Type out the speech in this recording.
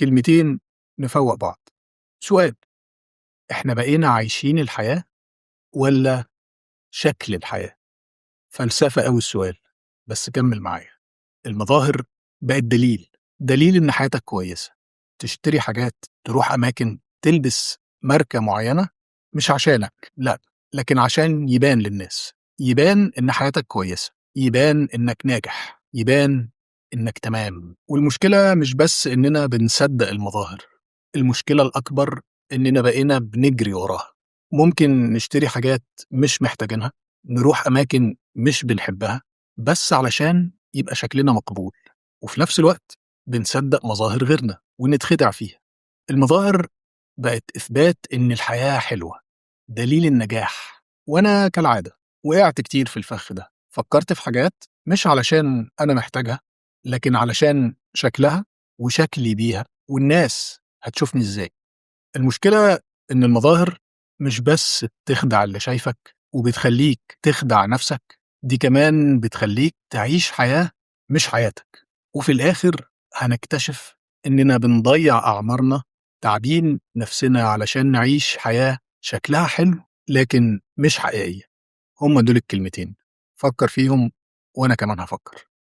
كلمتين نفوق بعض. سؤال: إحنا بقينا عايشين الحياة ولا شكل الحياة؟ فلسفة أوي السؤال، بس كمل معايا. المظاهر بقت دليل إن حياتك كويسة. تشتري حاجات، تروح أماكن، تلبس ماركة معينة، مش عشانك، لا، لكن عشان يبان للناس، يبان إن حياتك كويسة، يبان إنك ناجح، يبان إنك تمام. والمشكلة مش بس إننا بنصدق المظاهر، المشكلة الأكبر إننا بقينا بنجري وراها. ممكن نشتري حاجات مش محتاجينها، نروح أماكن مش بنحبها، بس علشان يبقى شكلنا مقبول، وفي نفس الوقت بنصدق مظاهر غيرنا ونتخدع فيها. المظاهر بقت إثبات إن الحياة حلوة، دليل النجاح. وأنا كالعادة وقعت كتير في الفخ ده، فكرت في حاجات مش علشان أنا محتاجها، لكن علشان شكلها وشكلي بيها، والناس هتشوفني إزاي. المشكلة إن المظاهر مش بس بتخدع اللي شايفك وبتخليك تخدع نفسك، دي كمان بتخليك تعيش حياة مش حياتك. وفي الآخر هنكتشف إننا بنضيع أعمارنا تعبين نفسنا علشان نعيش حياة شكلها حلو لكن مش حقيقية. هما دول الكلمتين، فكر فيهم وأنا كمان هفكر.